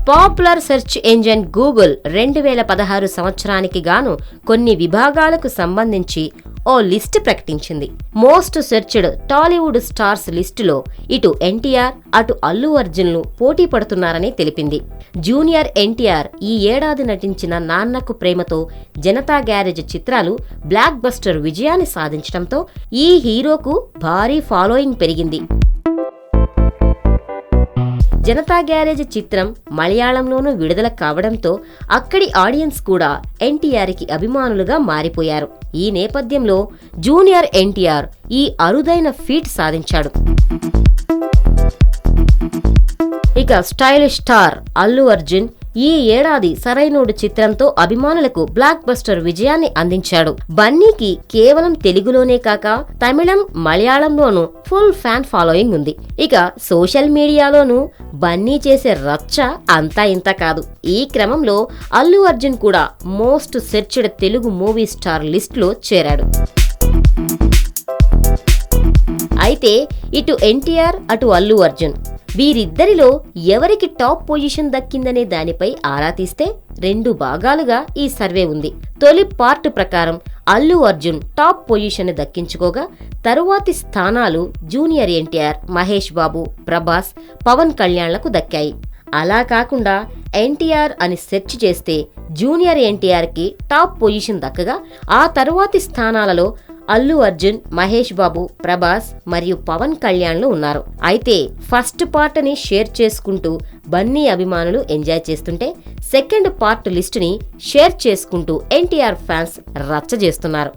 Popular search engine Google 2016 సంవత్సరానికి గాను కొన్ని విభాగాలకు సంబంధించి ఓ లిస్ట్ ప్రకటించింది. మోస్ట్ సెర్చ్డ్ టాలీవుడ్ స్టార్స్ లిస్టులో ఇటు ఎన్టీఆర్ అటు అల్లు అర్జున్లు పోటీ పడుతున్నారని తెలిపింది. జూనియర్ ఎన్టీఆర్ ఈ ఏడాది నటించిన నాన్నకు ప్రేమతో, జనతా గ్యారేజ్ చిత్రాలు బ్లాక్ బస్టర్ విజయాన్ని సాధించడంతో ఈ హీరోకు భారీ ఫాలోయింగ్ పెరిగింది. జనతా గ్యారేజ్ చిత్రం మలయాళంలోనూ విడుదల కావడంతో అక్కడి ఆడియన్స్ కూడా ఎన్టీఆర్కి అభిమానులుగా మారిపోయారు. ఈ నేపథ్యంలో జూనియర్ ఎన్టీఆర్ ఈ అరుదైన ఫీట్ సాధించాడు. ఇక స్టైలిష్ స్టార్ అల్లు అర్జున్ ఈ ఏడాది సరైనోడు చిత్రంతో అభిమానులకు బ్లాక్ బస్టర్ విజయాన్ని అందించాడు. బన్నీకి కేవలం తెలుగులోనే కాక తమిళం, మలయాళంలోనూ ఫుల్ ఫ్యాన్ ఫాలోయింగ్ ఉంది. ఇక సోషల్ మీడియాలోనూ బన్నీ చేసే రచ్చ అంతా ఇంత కాదు. ఈ క్రమంలో అల్లు అర్జున్ కూడా most searched Telugu movie star లిస్టులో చేరాడు. అయితే ఇటు ఎన్టీఆర్ అటు అల్లు అర్జున్ వీరిద్దరిలో ఎవరికి టాప్ పొజిషన్ దక్కిందనే దానిపై ఆరా తీస్తే 2 భాగాలుగా ఈ సర్వే ఉంది. తొలి పార్ట్ ప్రకారం అల్లు అర్జున్ టాప్ పొజిషన్ దక్కించుకోగా తరువాతి స్థానాలు జూనియర్ ఎన్టీఆర్, మహేష్ బాబు, ప్రభాస్, పవన్ కళ్యాణ్లకు దక్కాయి. అలా కాకుండా ఎన్టీఆర్ అని సెర్చ్ చేస్తే జూనియర్ ఎన్టీఆర్కి టాప్ పొజిషన్ దక్కగా ఆ తరువాతి స్థానాలలో అల్లు అర్జున్, మహేష్ బాబు, ప్రభాస్ మరియు పవన్ కళ్యాణ్లు ఉన్నారు. అయితే ఫస్ట్ పార్ట్ ని షేర్ చేసుకుంటూ బన్నీ అభిమానులు ఎంజాయ్ చేస్తుంటే సెకండ్ పార్ట్ లిస్టుని షేర్ చేసుకుంటూ ఎన్టీఆర్ ఫ్యాన్స్ రచ్చ చేస్తున్నారు.